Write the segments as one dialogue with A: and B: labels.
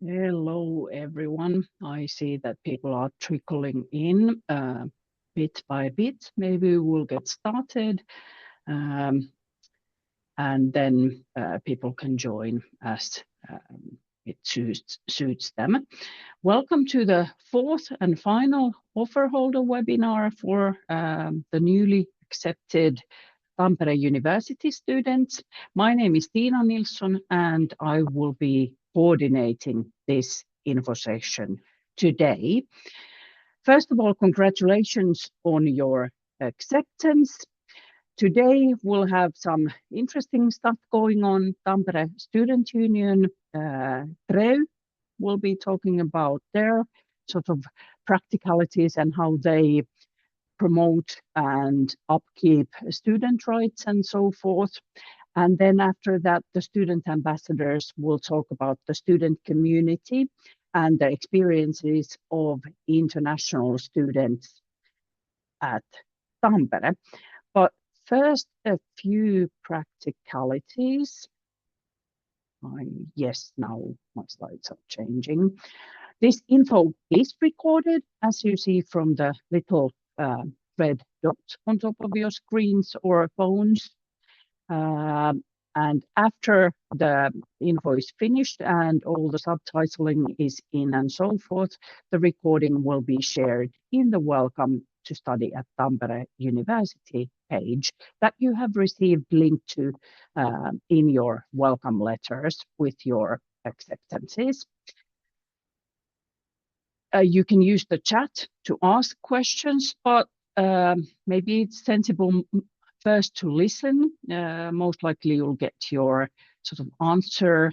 A: Hello, everyone. I see that people are trickling in bit by bit. Maybe we'll get started and then people can join as it suits them. Welcome to the fourth and final offer holder webinar for the newly accepted Tampere University students. My name is Tiina Nilsson and I will be coordinating this info session today. First of all, congratulations on your acceptance. Today we'll have some interesting stuff going on. Tampere Student Union, TREY, will be talking about their sort of practicalities and how they promote and upkeep student rights and so forth. And then after that, the student ambassadors will talk about the student community and the experiences of international students at Tampere. But first, a few practicalities. Yes, now my slides are changing. This info is recorded, as you see from the little red dot on top of your screens or phones. And after the info is finished and all the subtitling is in and so forth, the recording will be shared in the Welcome to Study at Tampere University page that you have received linked to in your welcome letters with your acceptances. You can use the chat to ask questions, but maybe it's sensible first to listen. Most likely you'll get your sort of answer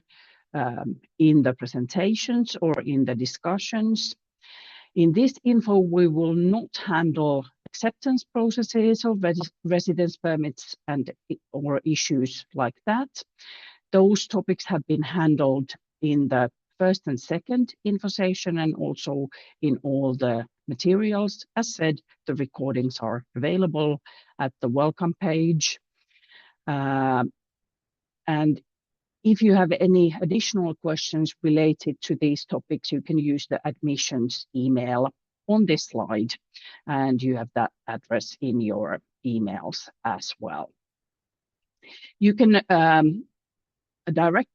A: in the presentations or in the discussions. In this info, we will not handle acceptance processes or residence permits or issues like that. Those topics have been handled in the first and second info session and also in all the materials. As said, the recordings are available at the welcome page. And if you have any additional questions related to these topics, you can use the admissions email on this slide, and you have that address in your emails as well. You can direct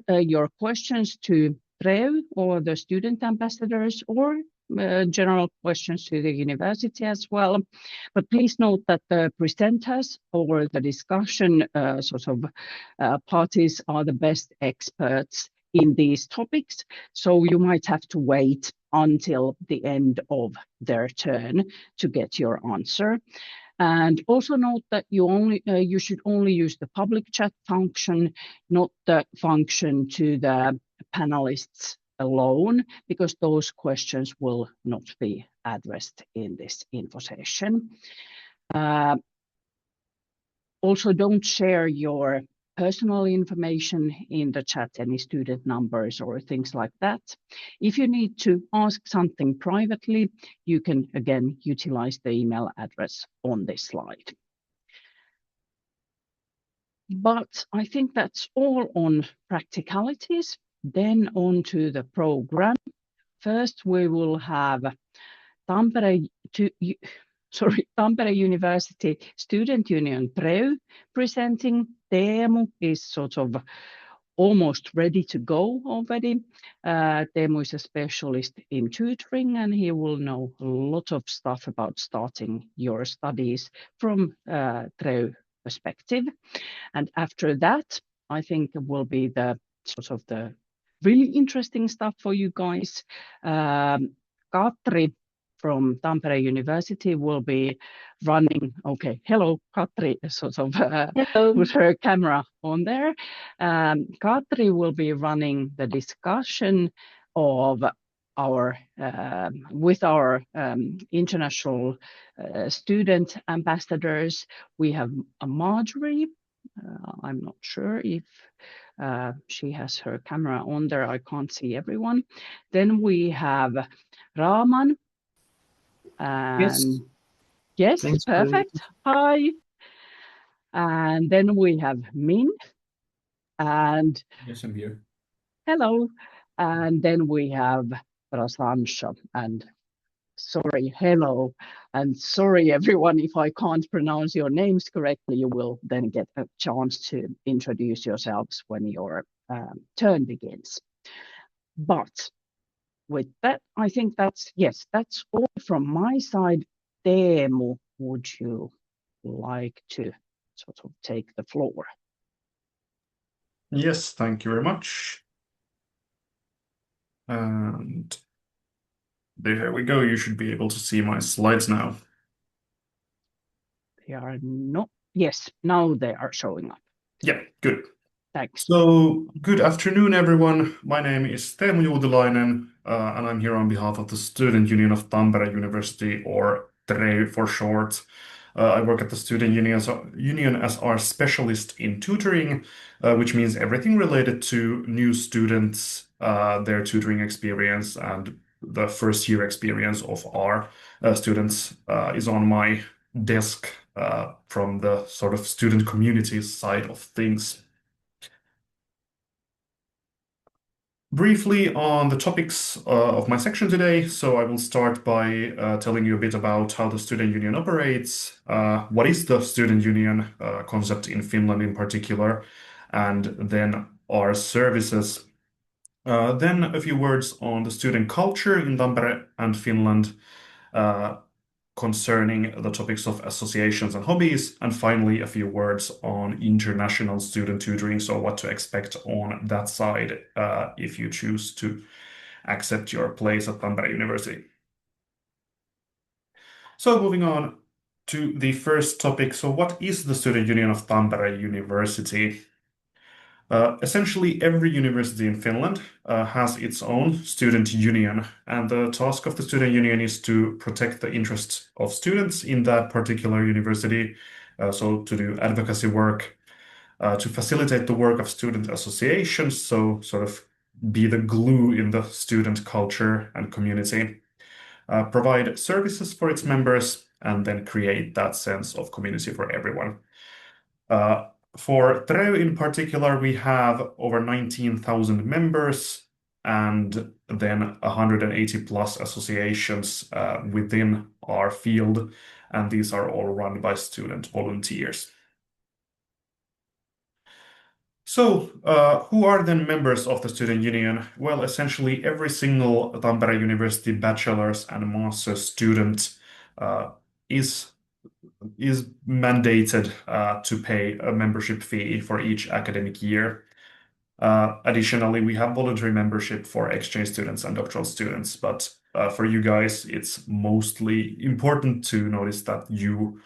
A: your questions to TREY or the student ambassadors or general questions to the university as well. But please note that the presenters or the discussion parties are the best experts in these topics. So you might have to wait until the end of their turn to get your answer. And also note that you should only use the public chat function, not the function to the panelists alone, because those questions will not be addressed in this info session. Also, don't share your personal information in the chat, any student numbers or things like that. If you need to ask something privately, you can again utilize the email address on this slide. But I think that's all on practicalities. Then on to the program. First, we will have Tampere University Student Union TREY presenting. Teemu is sort of almost ready to go already. Teemu is a specialist in tutoring and he will know a lot of stuff about starting your studies from TREY perspective. And after that, I think it will be the sort of the really interesting stuff for you guys. Katri from Tampere University will be running. Okay, hello, Katri, sort of put her camera on there. Katri will be running the discussion of our with our international student ambassadors. We have a Marjorie. I'm not sure if she has her camera on there. I can't see everyone. Then we have Raman. Yes,
B: thanks,
A: perfect. Hi. And then we have Min. And
B: yes, I'm here.
A: Hello. And then we have Prasansa and sorry, hello. And sorry, everyone, if I can't pronounce your names correctly, you will then get a chance to introduce yourselves when your turn begins. But with that, I think yes, that's all from my side. Teemu, would you like to sort of take the floor?
B: Yes, thank you very much. And there we go. You should be able to see my slides now.
A: They are not. Yes, now they are showing up.
B: Yeah, good.
A: Thanks.
B: So, good afternoon, everyone. My name is Teemu Juutilainen, and I'm here on behalf of the Student Union of Tampere University, or TREY for short. I work at the union as our specialist in tutoring, which means everything related to new students, their tutoring experience, and the first year experience of our students is on my desk from the sort of student community side of things. Briefly on the topics of my section today. So I will start by telling you a bit about how the student union operates, what is the student union concept in Finland in particular, and then our services. Then a few words on the student culture in Tampere and Finland, uh, concerning the topics of associations and hobbies, and finally a few words on international student tutoring, so what to expect on that side if you choose to accept your place at Tampere University. So moving on to the first topic, so what is the Student Union of Tampere University? Essentially, every university in Finland has its own student union, and the task of the student union is to protect the interests of students in that particular university. So, to do advocacy work, to facilitate the work of student associations, so sort of be the glue in the student culture and community, provide services for its members, and then create that sense of community for everyone. Uh, for TREY in particular, we have over 19,000 members and then 180 plus associations within our field, and these are all run by student volunteers. So, who are then members of the student union? Well, essentially every single Tampere University bachelor's and master's student uh, is is mandated to pay a membership fee for each academic year. Additionally, we have voluntary membership for exchange students and doctoral students, but for you guys, it's mostly important to notice that you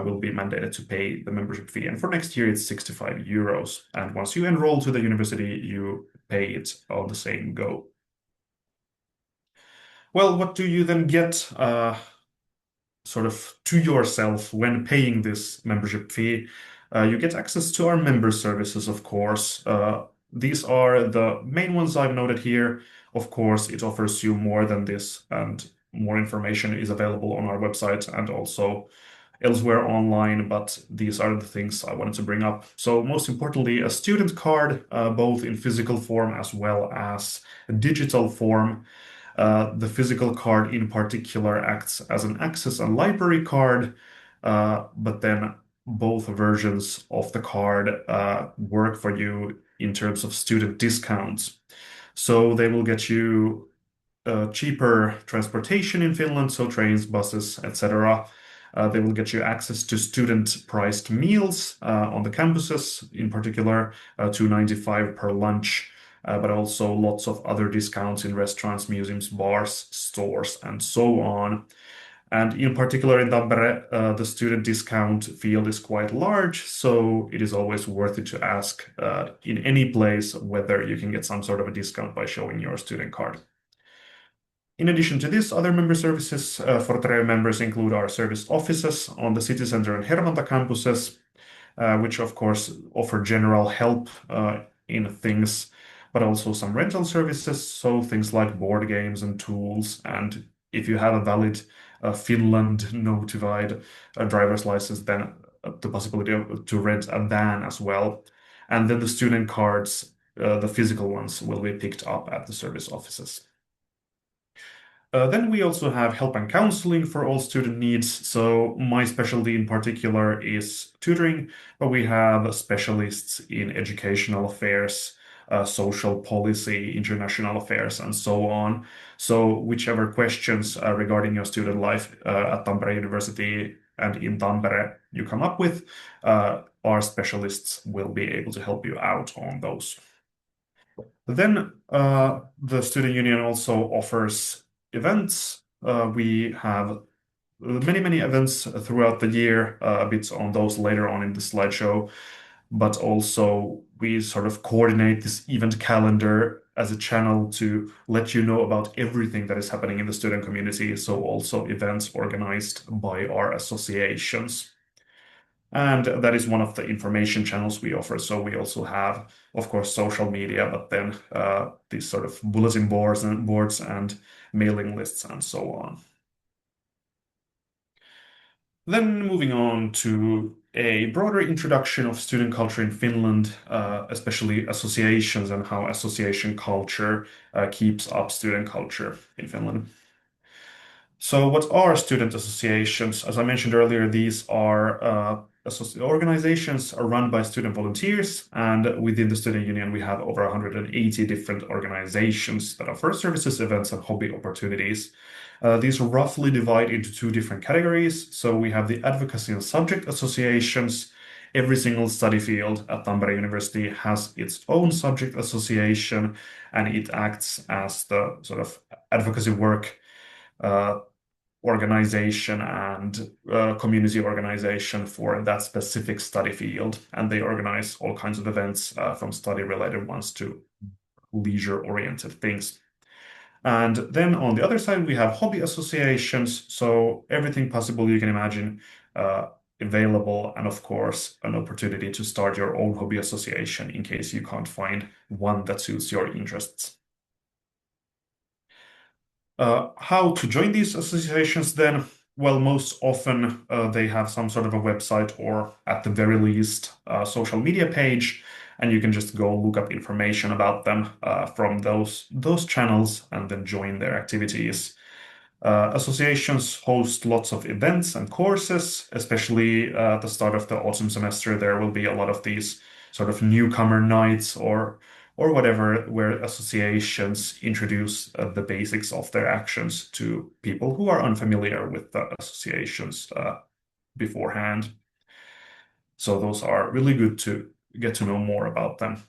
B: will be mandated to pay the membership fee. And for next year, it's 65 euros. And once you enroll to the university, you pay it on the same go. Well, what do you then get sort of to yourself when paying this membership fee? You get access to our member services, of course. These are the main ones I've noted here. Of course, it offers you more than this, and more information is available on our website and also elsewhere online, but these are the things I wanted to bring up. So most importantly, a student card, both in physical form as well as a digital form. The physical card in particular acts as an access and library card, but then both versions of the card work for you in terms of student discounts. So they will get you cheaper transportation in Finland, so trains, buses, etc. They will get you access to student-priced meals on the campuses, in particular, 2.95 per lunch, but also lots of other discounts in restaurants, museums, bars, stores, and so on. And in particular, in Tampere, the student discount field is quite large, so it is always worth it to ask in any place whether you can get some sort of a discount by showing your student card. In addition to this, other member services for TREY members include our service offices on the city center and Hervanta campuses, which of course offer general help in things, but also some rental services, so things like board games and tools. And if you have a valid Finland notified driver's license, then the possibility to rent a van as well. And then the student cards the physical ones will be picked up at the service offices. Then we also have help and counseling for all student needs. So my specialty in particular is tutoring, but we have specialists in educational affairs, social policy, international affairs, and so on. So whichever questions regarding your student life at Tampere University and in Tampere you come up with, our specialists will be able to help you out on those. Then the student union also offers events. We have many events throughout the year, a bit on those later on in the slideshow, but also we sort of coordinate this event calendar as a channel to let you know about everything that is happening in the student community, so also events organized by our associations. And that is one of the information channels we offer. So we also have, of course, social media, but then these sort of bulletin boards and mailing lists and so on. Then moving on to a broader introduction of student culture in Finland, especially associations and how association culture keeps up student culture in Finland. So what are student associations? As I mentioned earlier, these are organizations are run by student volunteers, and within the student union, we have over 180 different organizations that offer services, events, and hobby opportunities. These roughly divide into two different categories. So we have the advocacy and subject associations. Every single study field at Tampere University has its own subject association, and it acts as the sort of advocacy work organization and community organization for that specific study field. And they organize all kinds of events from study-related ones to leisure-oriented things. And then on the other side, we have hobby associations. So everything possible you can imagine available, and of course, an opportunity to start your own hobby association in case you can't find one that suits your interests. How to join these associations then? Well, most often they have some sort of a website or at the very least a social media page, and you can just go look up information about them from those channels and then join their activities. Associations host lots of events and courses, especially at the start of the autumn semester. There will be a lot of these sort of newcomer nights or whatever, where associations introduce the basics of their actions to people who are unfamiliar with the associations beforehand. So those are really good to get to know more about them.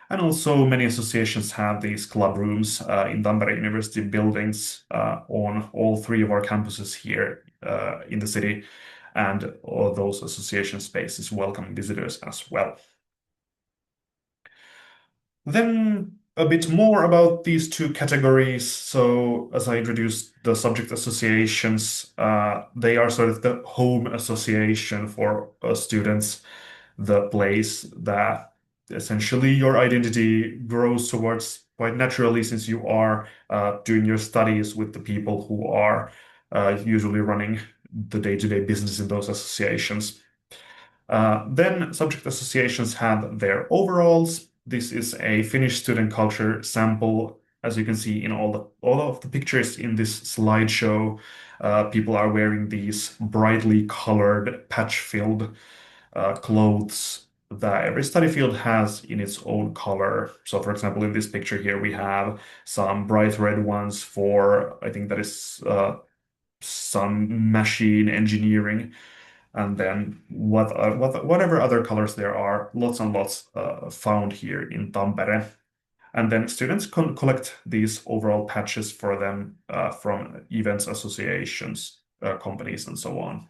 B: And also, many associations have these club rooms in Tampere University buildings on all three of our campuses here in the city. And all those association spaces welcome visitors as well. Then a bit more about these two categories. So, as I introduced the subject associations, they are sort of the home association for students, the place that essentially your identity grows towards quite naturally since you are doing your studies with the people who are usually running the day-to-day business in those associations. Then subject associations have their overalls. This is a Finnish student culture sample. As you can see in all of the pictures in this slideshow, people are wearing these brightly colored, patch-filled clothes that every study field has in its own color. So, for example, in this picture here, we have some bright red ones for, I think that is some machine engineering. And then whatever other colors there are, lots and lots found here in Tampere. And then students collect these overall patches for them from events, associations, companies, and so on.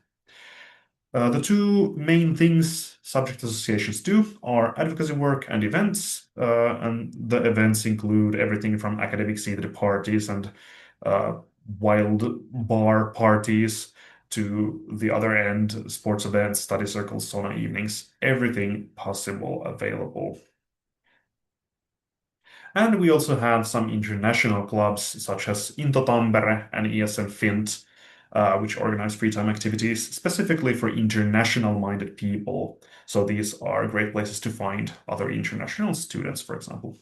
B: The two main things subject associations do are advocacy work and events. And the events include everything from academic seated parties and wild bar parties to the other end, sports events, study circles, sauna evenings, everything possible available. And we also have some international clubs such as Into Tampere and ESN Fint, which organize free time activities specifically for international-minded people. So these are great places to find other international students, for example.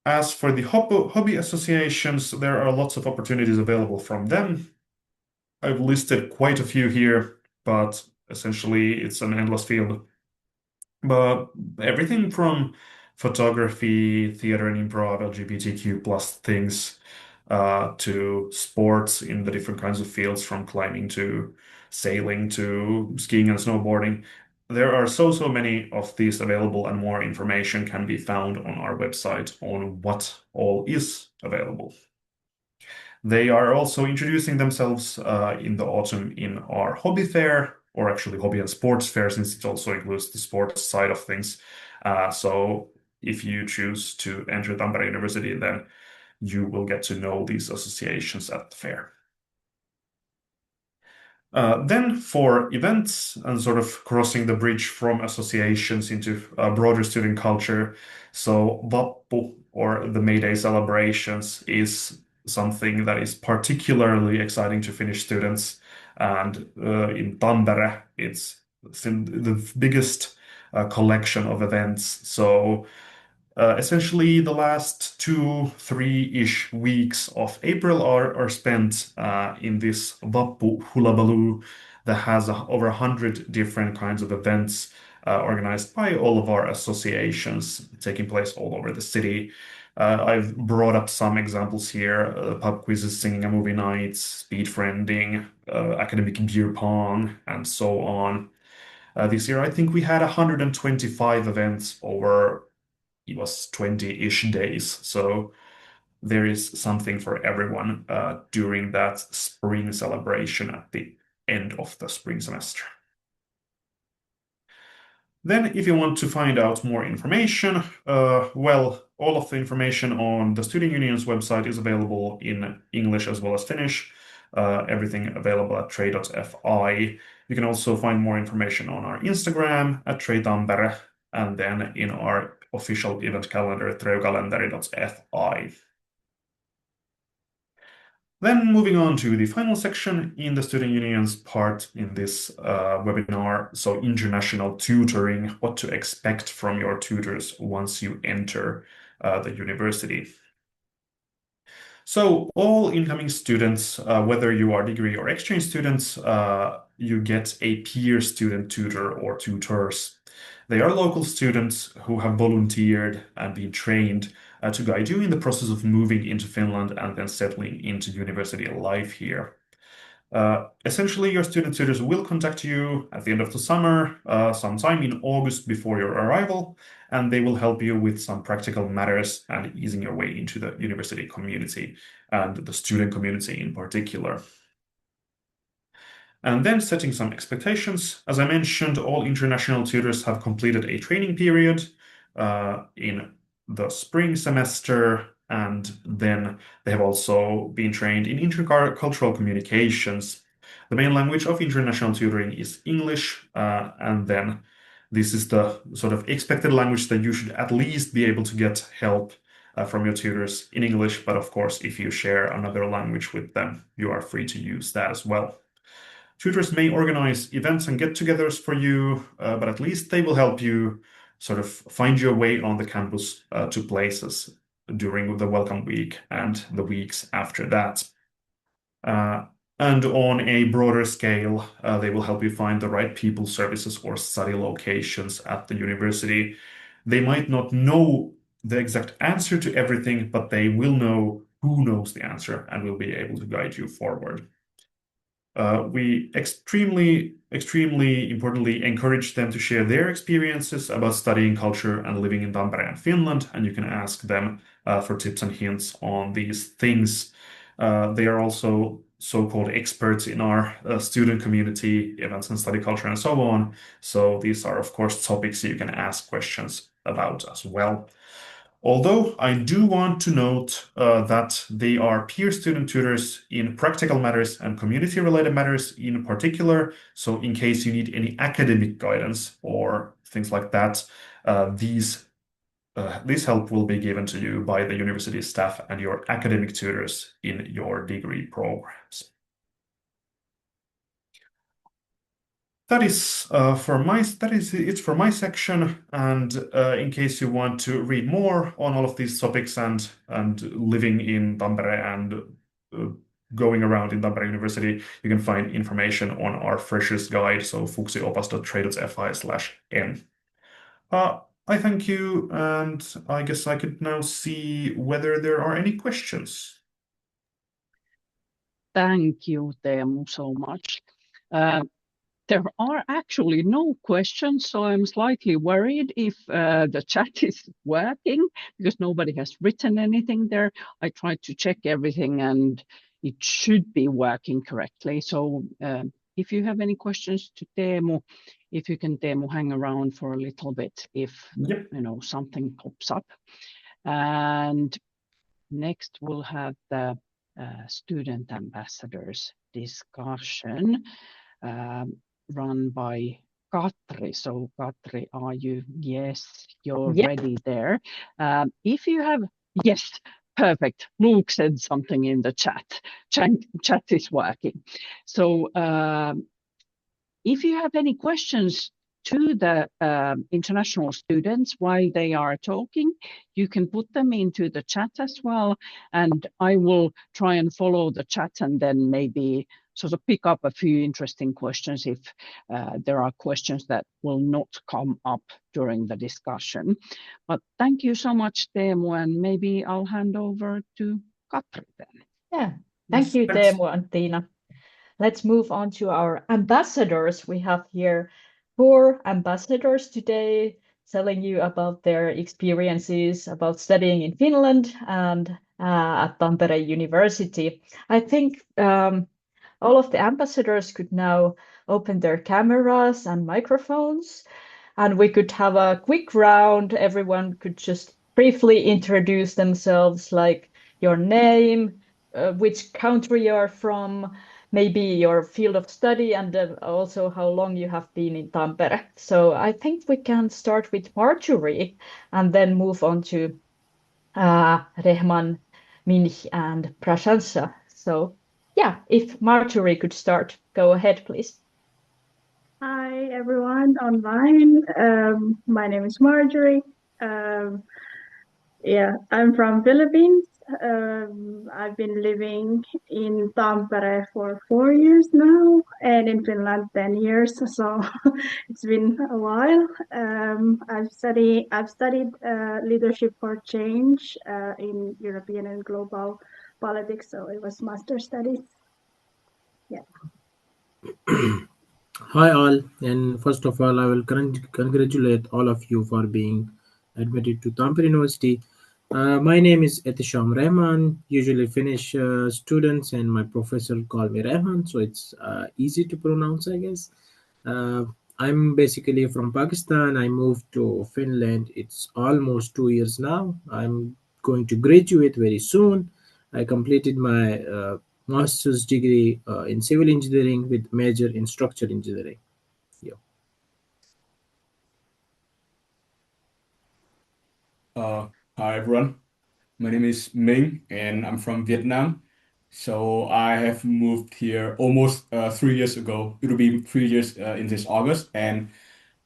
B: As for the hobby associations, there are lots of opportunities available from them. I've listed quite a few here, but essentially it's an endless field. But everything from photography, theater and improv, LGBTQ plus things, to sports in the different kinds of fields, from climbing to sailing to skiing and snowboarding. There are so many of these available, and more information can be found on our website on what all is available. They are also introducing themselves in the autumn in our hobby fair, or actually hobby and sports fair, since it also includes the sports side of things. So if you choose to enter Tampere University, then you will get to know these associations at the fair. Then for events and sort of crossing the bridge from associations into broader student culture, so Vappu, or the May Day celebrations, is something that is particularly exciting to Finnish students. And in Tampere, it's the biggest collection of events. So essentially, the last 3-ish weeks of April are spent in this Vappu Hullabaloo that has over 100 different kinds of events organized by all of our associations taking place all over the city. I've brought up some examples here: pub quizzes, singing and movie nights, speed friending, academic beer pong, and so on. This year, I think we had 125 events over, it was 20-ish days. So there is something for everyone during that spring celebration at the end of the spring semester. Then, if you want to find out more information, well, all of the information on the Student Union's website is available in English as well as Finnish. Everything available at TREY.fi. You can also find more information on our Instagram at TREY Tampere, and then in our official event calendar, treukalenteri.fi. Then moving on to the final section in the Student Union's part in this webinar, so international tutoring, what to expect from your tutors once you enter the university. So all incoming students, whether you are degree or exchange students, you get a peer student tutor or tutors. They are local students who have volunteered and been trained to guide you in the process of moving into Finland and then settling into university life here. Essentially, your student tutors will contact you at the end of the summer, sometime in August before your arrival, and they will help you with some practical matters and easing your way into the university community and the student community in particular. And then setting some expectations. As I mentioned, all international tutors have completed a training period in the spring semester, and then they have also been trained in intercultural communications. The main language of international tutoring is English, and then this is the sort of expected language that you should at least be able to get help from your tutors in English. But of course, if you share another language with them, you are free to use that as well. Tutors may organize events and get-togethers for you, but at least they will help you sort of find your way on the campus to places during the welcome week and the weeks after that. And on a broader scale, they will help you find the right people, services, or study locations at the university. They might not know the exact answer to everything, but they will know who knows the answer and will be able to guide you forward. We extremely importantly encourage them to share their experiences about studying culture and living in Tampere and Finland, and you can ask them for tips and hints on these things. They are also so-called experts in our student community, events and study culture, and so on. So these are, of course, topics you can ask questions about as well. Although I do want to note that they are peer student tutors in practical matters and community-related matters in particular. So in case you need any academic guidance or things like that, this help will be given to you by the university staff and your academic tutors in your degree programs. It's for my section. And in case you want to read more on all of these topics and living in Tampere and uh, going around in Tampere University, you can find information on our freshers guide, so fuxiopas.trey.fi/n. I thank you, and I guess I could now see whether there are any questions.
A: Thank you, Teemu, so much. There are actually no questions, so I'm slightly worried if the chat is working because nobody has written anything there. I tried to check everything and it should be working correctly. So if you have any questions to Teemu, if you can, Teemu, hang around for a little bit if
B: Yep.
A: something pops up. And next we'll have the student ambassadors discussion. Run by Katri. So Katri, are you? Yes, you're
C: Yep.
A: ready there. If you have, yes, perfect. Luke said something in the chat. Chat is working. So if you have any questions to the international students while they are talking, you can put them into the chat as well. And I will try and follow the chat and then maybe sort of pick up a few interesting questions if there are questions that will not come up during the discussion. But thank you so much, Teemu, and maybe I'll hand over to Katri then.
C: Yeah, thank you,
B: Thanks.
C: Teemu and Tiina. Let's move on to our ambassadors. We have here 4 ambassadors today telling you about their experiences about studying in Finland and at Tampere University. I think all of the ambassadors could now open their cameras and microphones, and we could have a quick round. Everyone could just briefly introduce themselves, like your name, which country you are from, maybe your field of study, and also how long you have been in Tampere. So I think we can start with Marjorie and then move on to Rehman, Minch, and Prashansa. So yeah, if Marjorie could start, go ahead, please.
D: Hi, everyone online. My name is Marjorie. I'm from Philippines. I've been living in Tampere for 4 years now, and in Finland 10 years. So it's been a while. I've studied leadership for change in European and global politics. So it was master studies. Yeah.
E: Hi all, and first of all, I will congratulate all of you for being admitted to Tampere University. My name is Etisham Rehman, usually Finnish students, and my professor call me Rehman, so it's easy to pronounce, I guess. Uh, I'm basically from Pakistan. I moved to Finland. It's almost 2 years now. I'm going to graduate very soon. I completed my master's degree in civil engineering with major in structural engineering. Yeah.
F: Hi everyone, my name is Ming and I'm from Vietnam. So I have moved here almost 3 years ago. It'll be 3 years in this August, and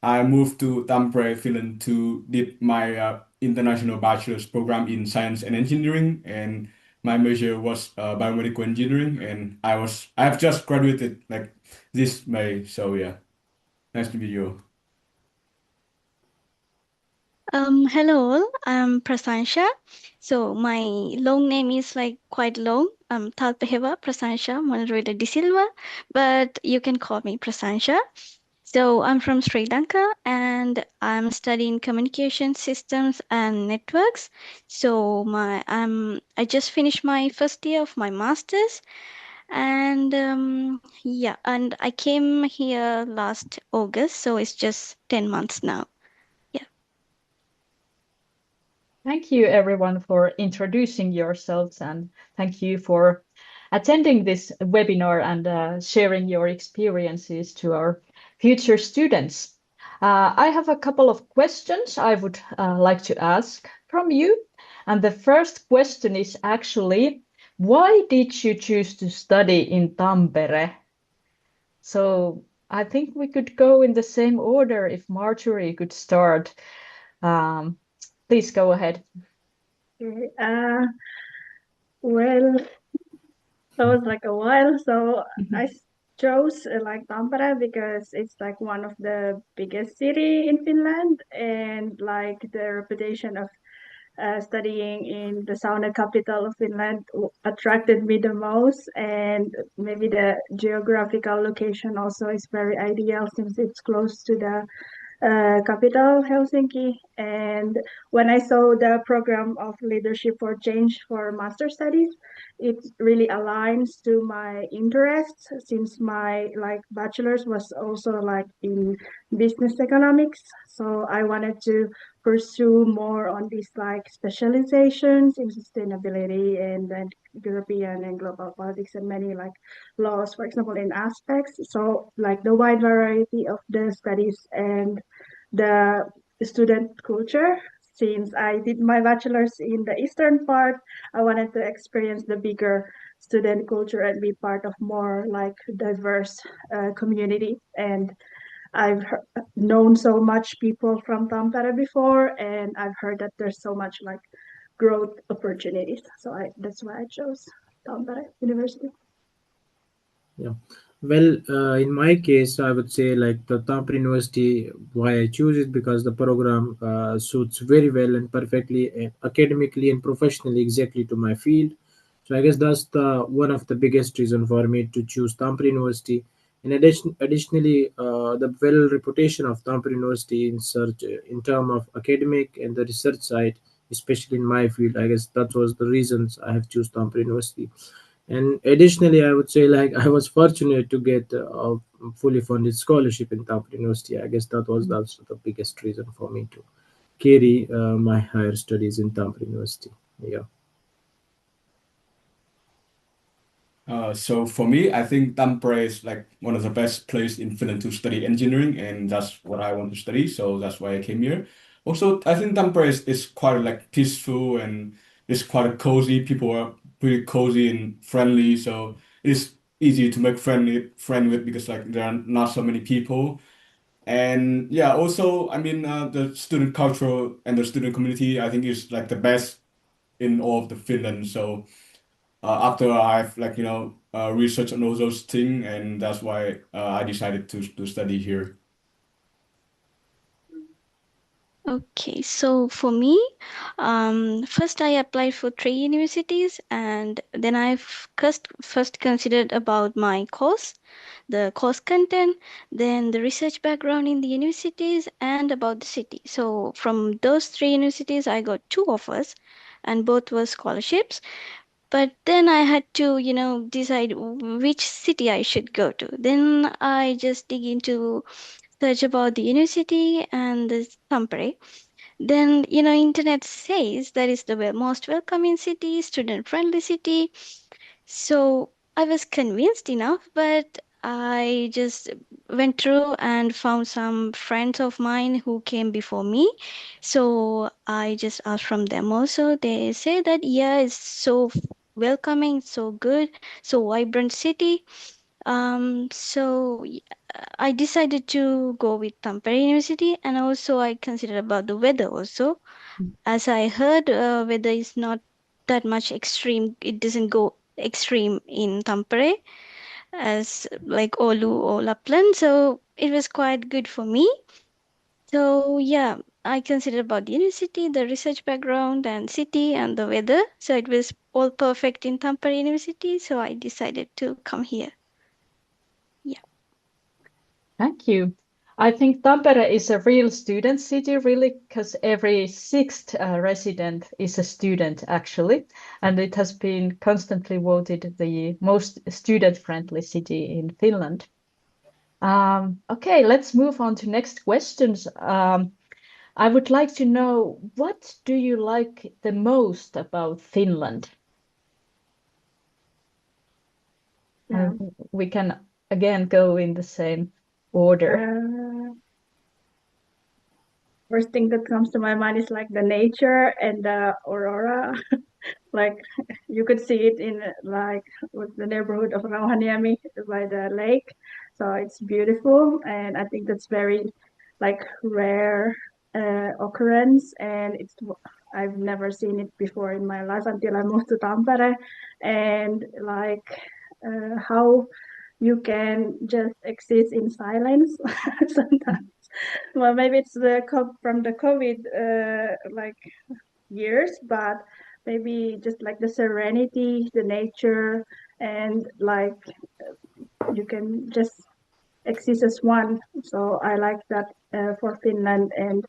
F: I moved to Tampere, Finland to did my international bachelor's program in science and engineering, and my major was biomedical engineering, and I have just graduated like this May. So yeah, nice to meet you.
G: Hello, all. I'm Prasansha. So my long name is like quite long. Talpeheva Prasansha Manreda de Silva, but you can call me Prasansha. So I'm from Sri Lanka and I'm studying communication systems and networks. So I just finished my first year of my master's, and yeah, and I came here last August, so it's just 10 months now.
C: Thank you, everyone, for introducing yourselves, and thank you for attending this webinar and sharing your experiences to our future students. I have a couple of questions I would like to ask from you. And the first question is actually, why did you choose to study in Tampere? So I think we could go in the same order if Marjorie could start. Please go ahead.
D: Okay. Well, that was like a while. So I chose like Tampere because it's like one of the biggest city in Finland, and like the reputation of studying in the sauna capital of Finland attracted me the most, and maybe the geographical location also is very ideal since it's close to the capital, Helsinki. And when I saw the program of Leadership for Change for Master Studies, it really aligns to my interests since my like bachelor's was also like in business economics. So I wanted to pursue more on these like specializations in sustainability and then European and global politics and many like laws, for example, in aspects. So like the wide variety of the studies and the student culture. Since I did my bachelor's in the eastern part, I wanted to experience the bigger student culture and be part of more like diverse community. And I've known so much people from Tampere before, and I've heard that there's so much like growth opportunities. So that's why I chose Tampere University.
E: Yeah. Well, in my case, I would say like the Tampere University, why I choose it because the program suits very well and perfectly academically and professionally exactly to my field. So I guess that's the one of the biggest reason for me to choose Tampere University. Additionally, the well reputation of Tampere University in term of academic and the research side, especially in my field, I guess that was the reasons I have choose Tampere University. And additionally, I would say like I was fortunate to get a fully funded scholarship in Tampere University. I guess that was also the biggest reason for me to carry my higher studies in Tampere University. Yeah.
F: So for me, I think Tampere is like one of the best place in Finland to study engineering, and that's what I want to study. So that's why I came here. Also, I think Tampere is quite like peaceful and it's quite cozy. People are pretty cozy and friendly, so it's easy to make friend with because like there are not so many people. And yeah, also I mean the student culture and the student community I think is like the best in all of the Finland. So after I've like researched on all those things, and that's why I decided to study here.
G: Okay, so for me, first I applied for TREY universities, and then I've first considered about my course, the course content, then the research background in the universities, and about the city. So from those three universities, I got two offers, and both were scholarships. But then I had to, decide which city I should go to. Then I just dig into search about the university and the Tampere. Then, internet says that is the most welcoming city, student-friendly city. So I was convinced enough, but I just went through and found some friends of mine who came before me. So I just asked from them also. They say that, yeah, it's so welcoming, so good, so vibrant city. I decided to go with Tampere University, and also I considered about the weather also. As I heard, weather is not that much extreme. It doesn't go extreme in Tampere as like Oulu or Lapland, so it was quite good for me. So yeah, I considered about the university, the research background, and city and the weather. So it was all perfect in Tampere University. So I decided to come here. Yeah.
C: Thank you. I think Tampere is a real student city, really, because every sixth resident is a student, actually. And it has been constantly voted the most student-friendly city in Finland. Okay, let's move on to next questions. I would like to know, what do you like the most about Finland?
D: Yeah.
C: We can again go in the same order.
D: First thing that comes to my mind is like the nature and the aurora. Like you could see it in like with the neighborhood of Rauhaniemi by the lake. So it's beautiful, and I think that's very like rare occurrence, and I've never seen it before in my life until I moved to Tampere, and like how you can just exist in silence sometimes. Well, maybe it's from the COVID like years, but maybe just like the serenity, the nature, and like you can just exist as one. So I like that for Finland, and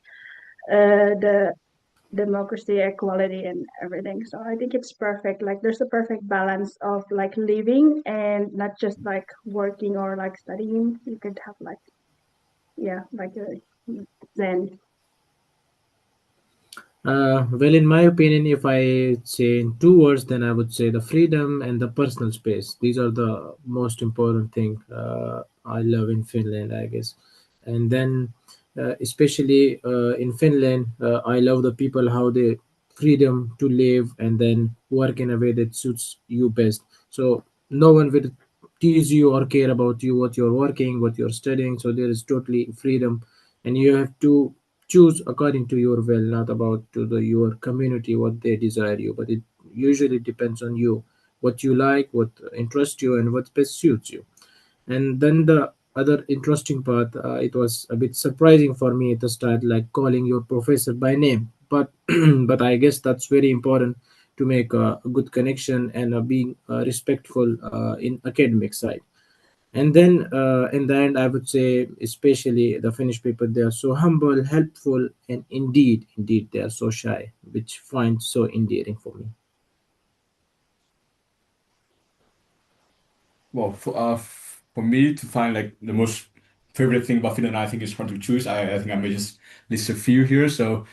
D: the democracy, equality, and everything. So I think it's perfect. Like there's a perfect balance of like living and not just like working or like studying. You could have like like a zen.
E: Well, in my opinion, if I say in two words, then I would say the freedom and the personal space. These are the most important thing I love in Finland, I guess. And then, especially in Finland, I love the people how they freedom to live and then work in a way that suits you best. So no one will tease you or care about you what you're working, what you're studying. So there is totally freedom, and you have to choose according to your will, not about to the your community what they desire you, but it usually depends on you, what you like, what interests you, and what best suits you. And then the other interesting part, it was a bit surprising for me at the start, like calling your professor by name, but but I guess that's very important to make a good connection and being respectful in academic side. And then in the end, I would say, especially the Finnish people, they are so humble, helpful, and indeed, they are so shy, which finds so endearing for me.
F: Well, for me to find like the most favorite thing about Finland, I think it's hard to choose. I think I may just list a few here. So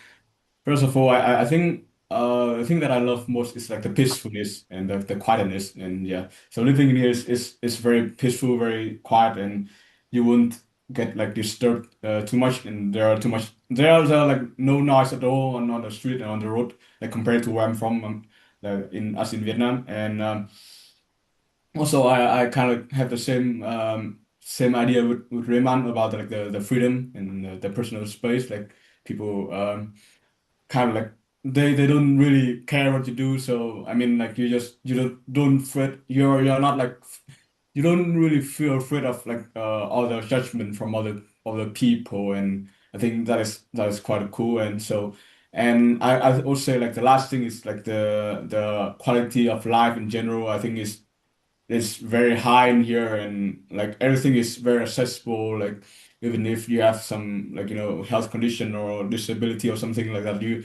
F: first of all, I think the thing that I love most is like the peacefulness and the quietness, and yeah. So living in here is very peaceful, very quiet, and you won't get like disturbed too much. And there are like no noise at all on the street and on the road, like compared to where I'm from, in Vietnam. And also I kind of have the same idea with Rehman about like the freedom and the personal space, like people. Kind of like they don't really care what you do. So I mean, like you don't fret. You're not like you don't really feel afraid of like all the judgment from other people, and I think that is quite cool. And so and I also say like the last thing is like the quality of life in general. I think is very high in here, and like everything is very accessible. Like even if you have some like health condition or disability or something like that, you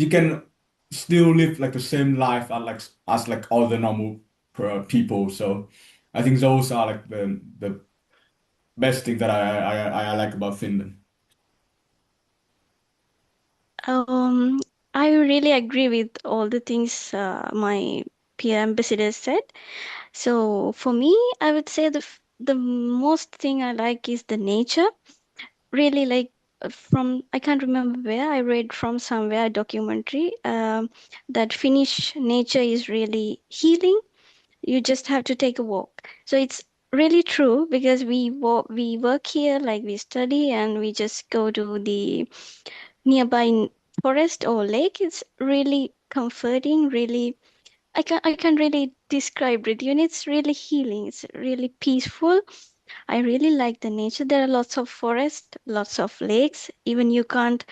F: can still live like the same life as like all the normal people. So I think those are like the best thing that I like about Finland.
G: Um, I really agree with all the things my peer ambassador said. So for me, I would say the most thing I like is the nature. Really like from I can't remember where I read from somewhere a documentary that Finnish nature is really healing. You just have to take a walk. So it's really true because we work here, like we study and we just go to the nearby forest or lake. It's really comforting, really I can really describe it. It's really healing. It's really peaceful. I really like the nature. There are lots of forest, lots of lakes. Even you can't.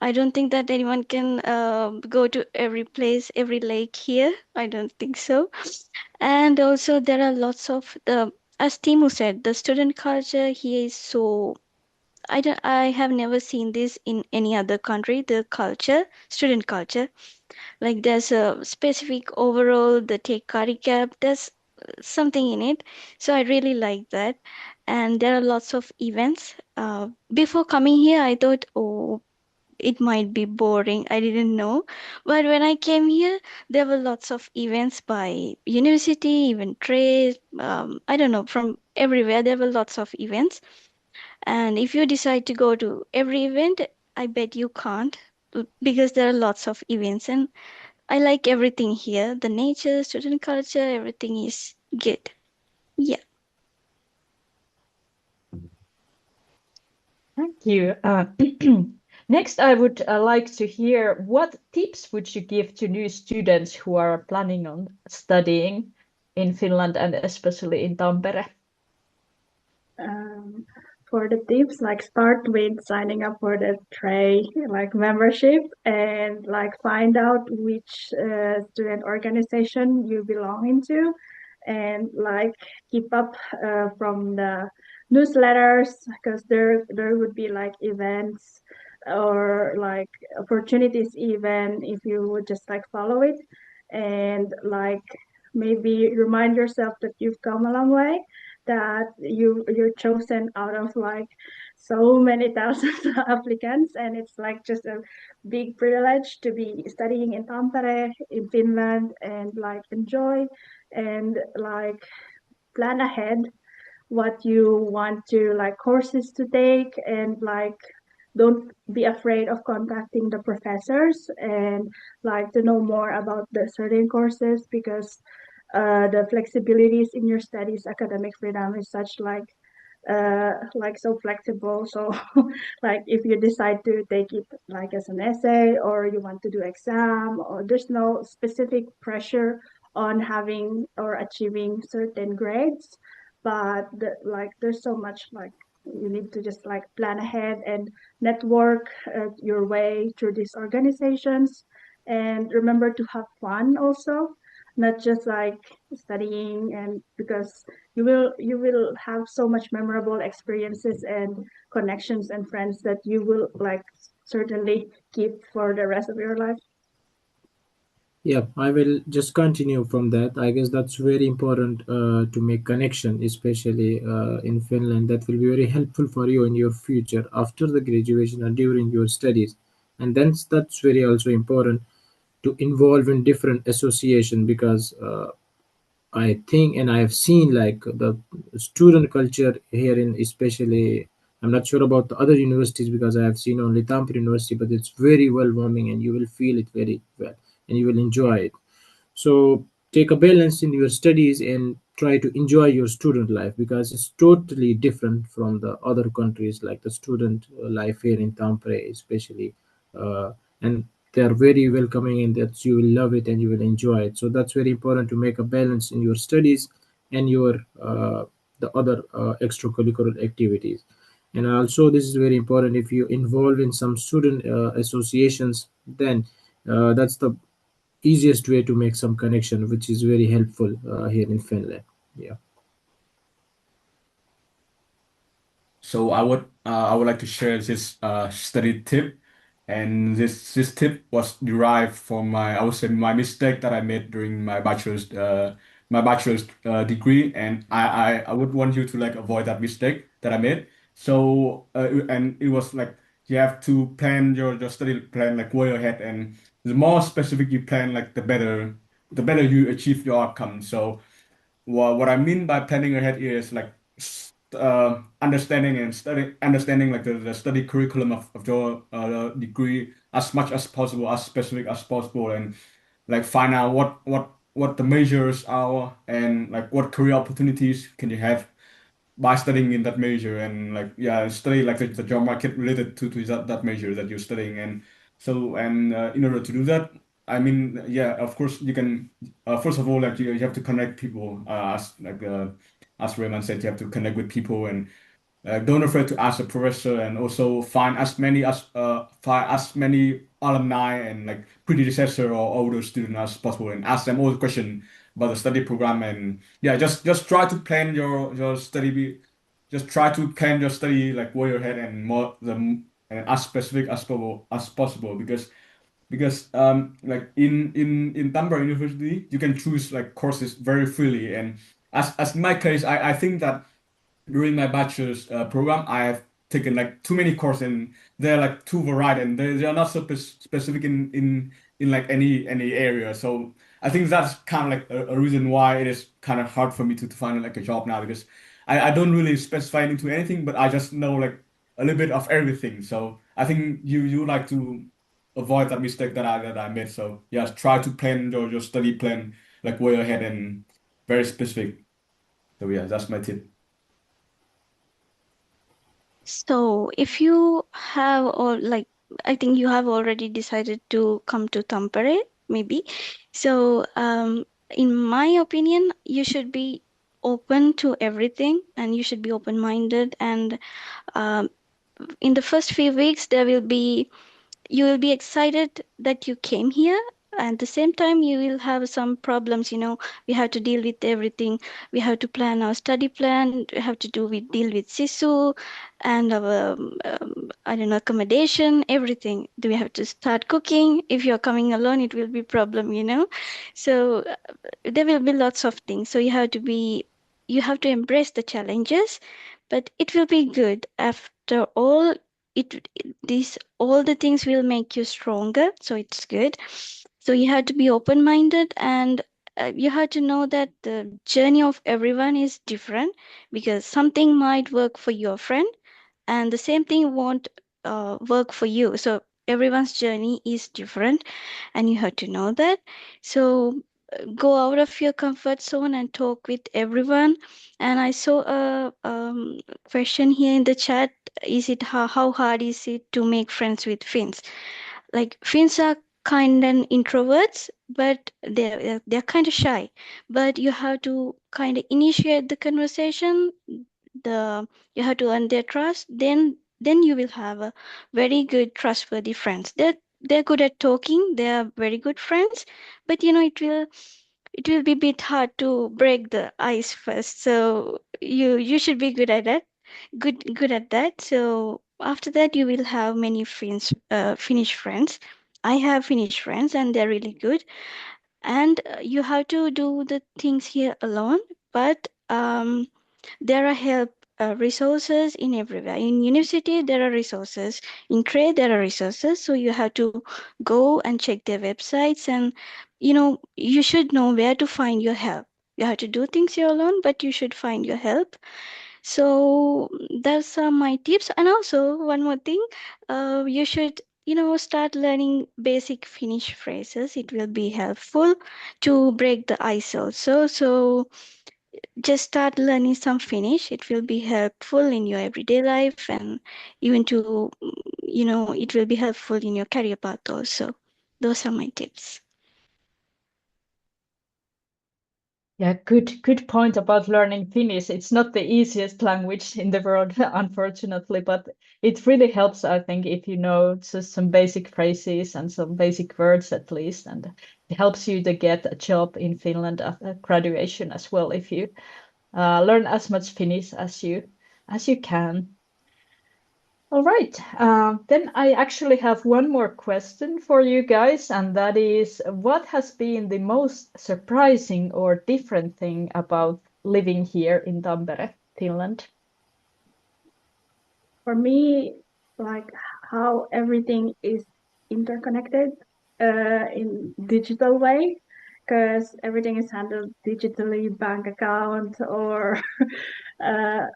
G: I don't think that anyone can go to every place, every lake here. I don't think so. And also there are lots of as Timu said, the student culture here is so. I have never seen this in any other country. The culture, student culture, like there's a specific overall the take curricap. There's something in it, so I really like that. And there are lots of events. Before coming here I thought, oh, it might be boring, I didn't know. But when I came here, there were lots of events by university, even TREY, I don't know, from everywhere there were lots of events. And if you decide to go to every event, I bet you can't, because there are lots of events. And I like everything here. The nature, student culture, everything is good. Yeah.
C: Thank you. Next, I would like to hear what tips would you give to new students who are planning on studying in Finland and especially in Tampere?
D: For the tips, like start with signing up for the TREY like membership and like find out which student organization you belong into and like keep up from the newsletters because there would be like events or like opportunities even if you would just like follow it and like maybe remind yourself that you've come a long way that you're chosen out of like so many thousands of applicants and it's like just a big privilege to be studying in Tampere in Finland and like enjoy and like plan ahead what you want to like courses to take and like don't be afraid of contacting the professors and like to know more about the certain courses because the flexibilities in your studies academic freedom is such like so flexible so like if you decide to take it like as an essay or you want to do exam or there's no specific pressure on having or achieving certain grades but like there's so much like you need to just like plan ahead and network your way through these organizations and remember to have fun also not just like studying and because you will have so much memorable experiences and connections and friends that you will like certainly keep for the rest of your life.
E: Yeah, I will just continue from that. I guess that's very important to make connection, especially in Finland. That will be very helpful for you in your future after the graduation or during your studies. And then that's very also important to involve in different association because I think and I have seen like the student culture here in especially I'm not sure about the other universities because I have seen only Tampere University, but it's very well warming and you will feel it very well and you will enjoy it. So take a balance in your studies and try to enjoy your student life because it's totally different from the other countries like the student life here in Tampere especially. And they are very welcoming and that you will love it and you will enjoy it. So that's very important to make a balance in your studies and your the other extracurricular activities. And also this is very important if you involve in some student associations then that's the easiest way to make some connection, which is very helpful here in Finland. Yeah.
F: So I would like to share this study tip, and this tip was derived from my I would say my mistake that I made during my bachelor's degree, and I would want you to like avoid that mistake that I made. So and it was like you have to plan your study plan like way ahead, and the more specific you plan, like the better you achieve your outcome. So what I mean by planning ahead is like understanding like the study curriculum of your degree as much as possible, as specific as possible, and like find out what the majors are and like what career opportunities can you have by studying in that major and like yeah study like the job market related to that major that you're studying and in order to do that I mean yeah of course you can first of all like you have to connect people as Raymond said you have to connect with people and don't afraid to ask a professor and also find as many alumni and like predecessor or older student as possible and ask them all the question about the study program and yeah just try to plan your study just try to plan your study like way ahead and and as specific as possible because like in Tampere University you can choose like courses very freely and as in my case I think that during my bachelor's program, I have taken like too many courses and they're like too varied and they are not so specific in like any area. So I think that's kind of like a reason why it is kind of hard for me to find like a job now because I don't really specify into anything, but I just know like a little bit of everything. So I think you like to avoid that mistake that I made. So yes, try to plan your study plan like way ahead and very specific. So yeah, that's my tip.
G: So if you have, or like, I think you have already decided to come to Tampere, maybe. So in my opinion, you should be open to everything and you should be open-minded. And um, in the first few weeks, you will be excited that you came here. At the same time, you will have some problems. We have to deal with everything. We have to plan our study plan. We have to deal with sisu and our I don't know, accommodation, everything. Do we have to start cooking? If you're coming alone, it will be problem. So there will be lots of things. So you have to embrace the challenges, but it will be good. After all, it these all the things will make you stronger, so it's good. So you have to be open minded, and you have to know that the journey of everyone is different, because something might work for your friend and the same thing won't work for you. So everyone's journey is different, and you have to know that. So go out of your comfort zone and talk with everyone. And I saw a question here in the chat. Is it how hard is it to make friends with Finns? Like, Finns are kind and introverts, but they're kind of shy. But you have to kind of initiate the conversation. You have to earn their trust. Then you will have a very good trustworthy friends. They're good at talking. They are very good friends, but it will be a bit hard to break the ice first. So you should be good at that. Good at that. So after that, you will have many friends, Finnish friends. I have Finnish friends, and they're really good. And you have to do the things here alone, but there are help resources in everywhere. In university, there are resources. In TREY, there are resources. So you have to go and check their websites, and you should know where to find your help. You have to do things here alone, but you should find your help. So that's my tips. And also one more thing, you should start learning basic Finnish phrases. It will be helpful to break the ice also. So just start learning some Finnish. It will be helpful in your everyday life, and even it will be helpful in your career path also. Those are my tips.
C: Yeah, good point about learning Finnish. It's not the easiest language in the world, unfortunately, but it really helps, I think, if you know just some basic phrases and some basic words at least, and it helps you to get a job in Finland after graduation as well if you learn as much Finnish as you can. All right. Then I actually have one more question for you guys, and that is, what has been the most surprising or different thing about living here in Tampere, Finland?
D: For me, like how everything is interconnected in digital way, because everything is handled digitally, bank account or uh,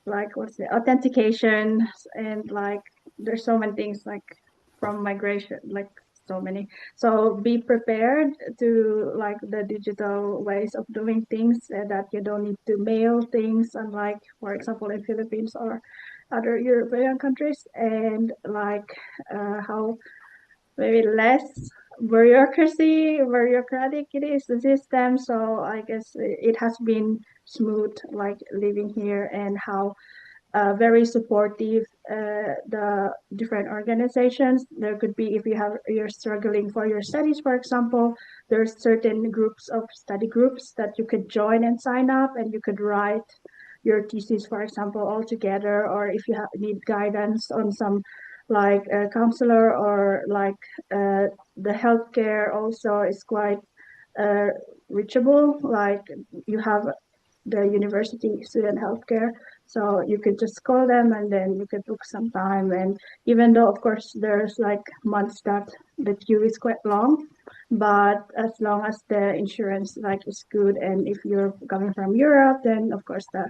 D: like what's the authentication, and like there's so many things like from migration, like so many. So be prepared to like the digital ways of doing things, that you don't need to mail things, unlike for example in Philippines or other European countries, and like how maybe less bureaucratic it is, the system. So I guess it has been smooth like living here, and how very supportive the different organizations. There could be, if you're struggling for your studies, for example, there's certain groups of study groups that you could join and sign up, and you could write your thesis, for example, all together. Or if you need guidance on some like a counselor, or like the healthcare also is quite uh, reachable. Like you have the university student healthcare, so you could just call them and then you could book some time. And even though of course there's like months that the queue is quite long, but as long as the insurance like is good, and if you're coming from Europe, then of course the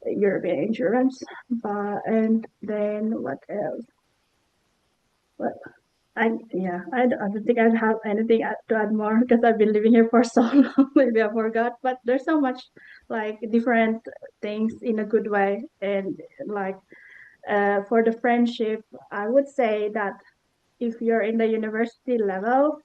D: European insurance. But and then what else? What I don't think I have anything to add more, because I've been living here for so long. Maybe I forgot, but there's so much like different things in a good way, and like For the friendship, I would say that if you're in the university level,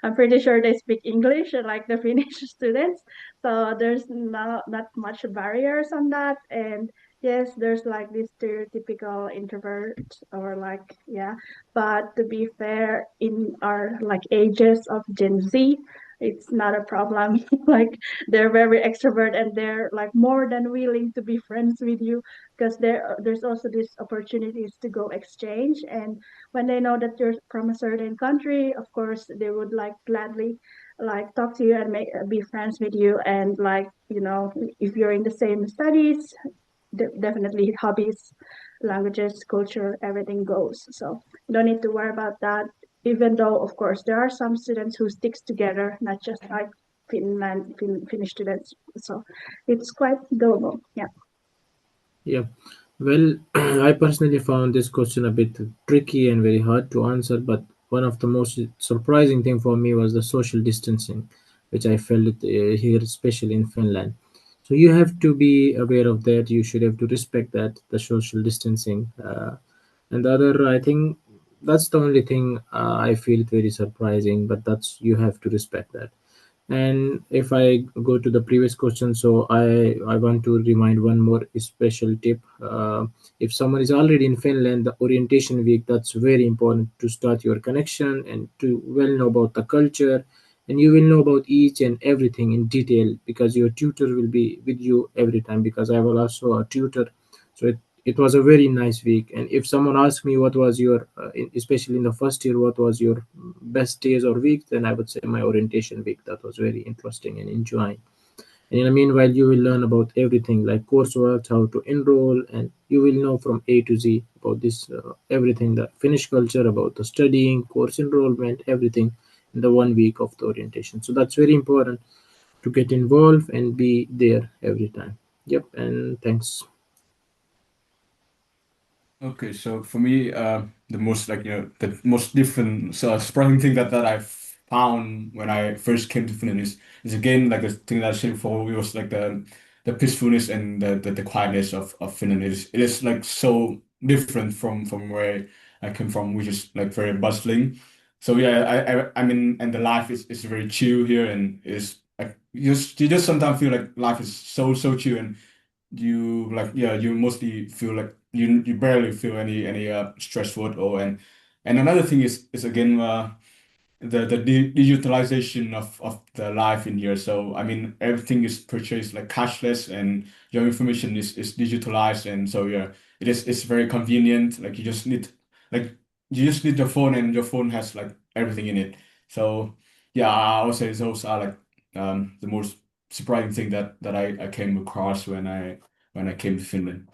D: I'm pretty sure they speak English like the Finnish students, so there's not much barriers on that. And yes, there's like this stereotypical introvert or like yeah, but to be fair, in our like ages of Gen Z, it's not a problem. Like they're very extrovert and they're like more than willing to be friends with you because there's also these opportunities to go exchange. And when they know that you're from a certain country, of course they would like gladly like talk to you and make be friends with you. And like if you're in the same studies, definitely hobbies, languages, culture, everything goes. So you don't need to worry about that. Even though, of course, there are some students who sticks together, not just like Finnish students. So it's quite doable. Yeah.
E: Yeah. Well, I personally found this question a bit tricky and very hard to answer, but one of the most surprising thing for me was the social distancing, which I felt here, especially in Finland. So you have to be aware of that. You should have to respect that the social distancing. And the other, I think that's the only thing I feel very surprising, but that's you have to respect that. And if I go to the previous question, so I want to remind one more special tip. If someone is already in Finland, the orientation week, that's very important to start your connection and to well know about the culture, and you will know about each and everything in detail because your tutor will be with you every time. Because I was also a tutor, so it was a very nice week. And if someone asks me what was your especially in the first year, what was your best days or weeks, then I would say my orientation week. That was very interesting and enjoying. And in the meanwhile, you will learn about everything like coursework, how to enroll, and you will know from A to Z about this everything, the Finnish culture, about the studying, course enrollment, everything in the 1 week of the orientation. So that's very important to get involved and be there every time. Yep, and thanks.
F: Okay, so for me, the most the most different, surprising thing that I found when I first came to Finland is again like the thing that I said before. It was like the peacefulness and the quietness of Finland. It is like so different from where I came from, which is like very bustling. So yeah, I mean, and the life is very chill here, and is like you just sometimes feel like life is so chill, and you like yeah you mostly feel like you barely feel any stressful or and another thing is again the digitalization of the life in here. So I mean everything is purchased like cashless, and your information is digitalized, and so yeah it's very convenient. Like like you just need your phone, and your phone has like everything in it. So yeah, I would say those are like the most surprising thing that I came across when I came to Finland.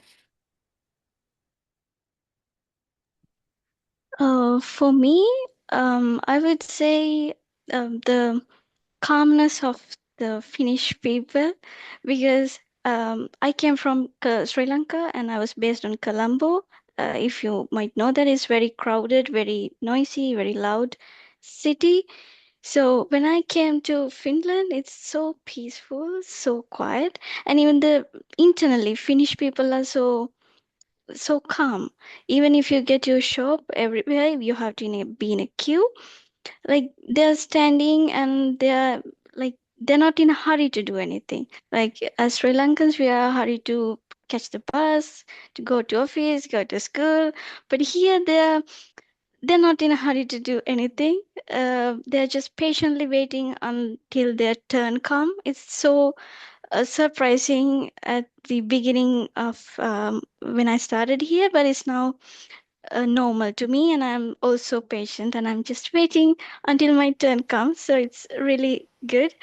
G: For me, I would say the calmness of the Finnish people, because I came from Sri Lanka and I was based on Colombo. If you might know, that is very crowded, very noisy, very loud city. So when I came to Finland, it's so peaceful, so quiet, and even the internally Finnish people are so calm. Even if you get your shop everywhere, you have to be in a queue. Like they're standing and they're not in a hurry to do anything. Like as Sri Lankans, we are hurry to catch the bus, to go to office, go to school. But here they're not in a hurry to do anything. They're just patiently waiting until their turn come. It's so surprising at the beginning of when I started here, but it's now normal to me, and I'm also patient and I'm just waiting until my turn comes. So it's really good.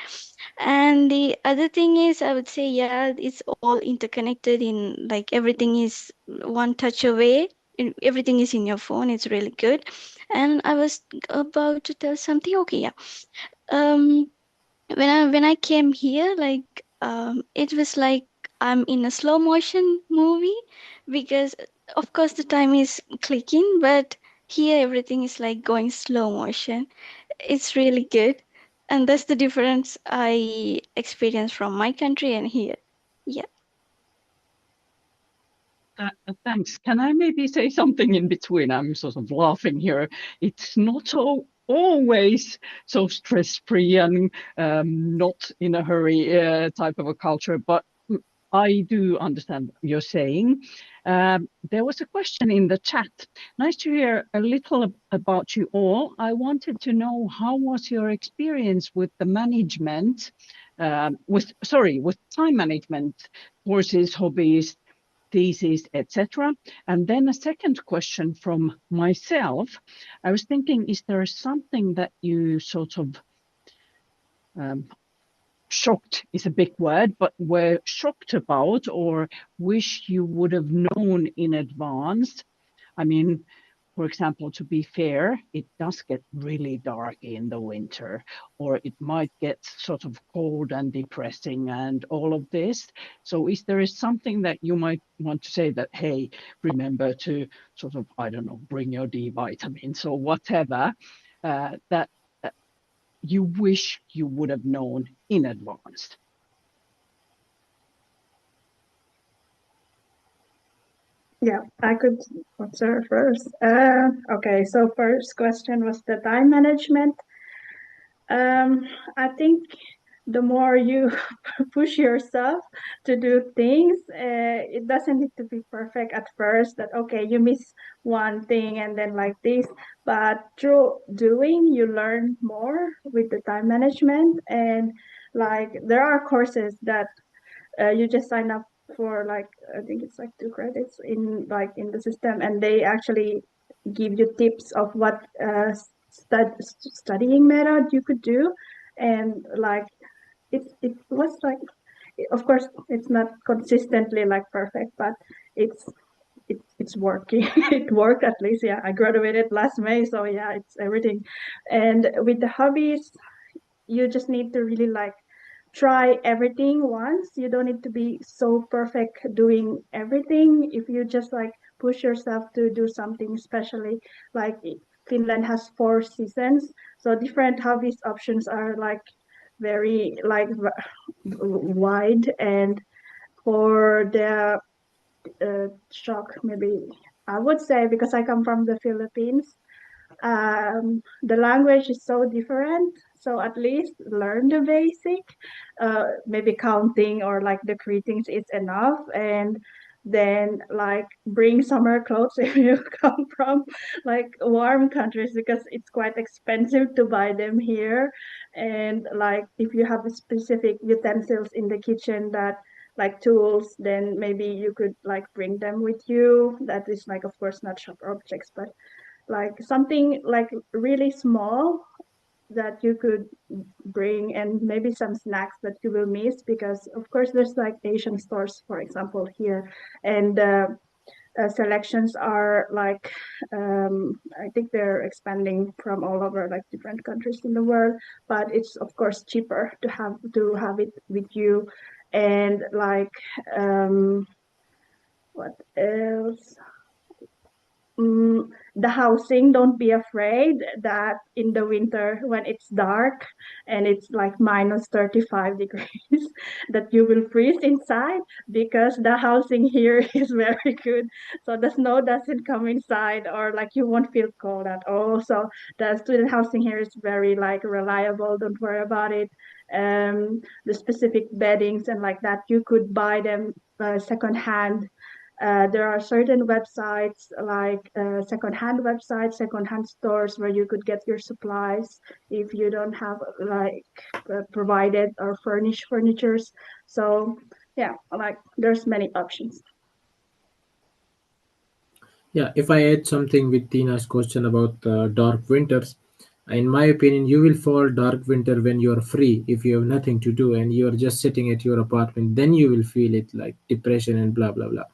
G: And the other thing is, I would say, yeah, it's all interconnected in like everything is one touch away. Everything is in your phone. It's really good. And I was about to tell something. Okay, yeah. Um, when I came here, like it was like I'm in a slow motion movie, because of course the time is clicking, but here everything is like going slow motion. It's really good, and that's the difference I experience from my country and here. Yeah.
A: Thanks. Can I maybe say something in between? I'm sort of laughing here. It's not always so stress-free and not in a hurry type of a culture, but I do understand what you're saying. There was a question in the chat. Nice to hear a little about you all. I wanted to know, how was your experience with the management, with time management courses, hobbies, thesis, etc. And then a second question from myself. I was thinking, is there something that you sort of shocked is a big word, but were shocked about or wish you would have known in advance? I mean, for example, to be fair, it does get really dark in the winter, or it might get sort of cold and depressing and all of this. So is there something that you might want to say that, hey, remember to sort of, I don't know, bring your D vitamins or whatever, that you wish you would have known in advance?
D: Yeah, I could answer first. Okay, so first question was the time management. I think the more you push yourself to do things, it doesn't need to be perfect at first, that okay, you miss one thing and then like this, but through doing you learn more with the time management. And like there are courses that you just sign up for, like I think it's like 2 credits in the system, and they actually give you tips of what studying method you could do. And like it was like, of course it's not consistently like perfect, but it's working. It worked at least. Yeah, I graduated last May, so yeah, it's everything. And with the hobbies, you just need to really like try everything once. You don't need to be so perfect doing everything. If you just like push yourself to do something, especially like Finland has 4 seasons, so different hobbies options are like very like wide. And for the shock, maybe I would say, because I come from the Philippines, the language is so different, so at least learn the basic. Maybe counting or like the greetings is enough. And then like bring summer clothes if you come from like warm countries, because it's quite expensive to buy them here. And like if you have specific utensils in the kitchen, that like tools, then maybe you could like bring them with you. That is like, of course, not shop objects, but like something like really small that you could bring. And maybe some snacks that you will miss, because of course there's like Asian stores, for example, here. And selections are like I think they're expanding from all over like different countries in the world, but it's of course cheaper to have it with you. And like what else? The housing, don't be afraid that in the winter when it's dark and it's like minus 35 degrees that you will freeze inside, because the housing here is very good, so the snow doesn't come inside, or like you won't feel cold at all. So the student housing here is very like reliable, don't worry about it. The specific beddings and like that, you could buy them second hand. There are certain websites like second-hand websites, second-hand stores, where you could get your supplies if you don't have like provided or furnished furnitures. So yeah, like there's many options.
E: Yeah, if I add something with Tina's question about dark winters, in my opinion, you will fall dark winter when you are free. If you have nothing to do and you are just sitting at your apartment, then you will feel it like depression and blah blah blah.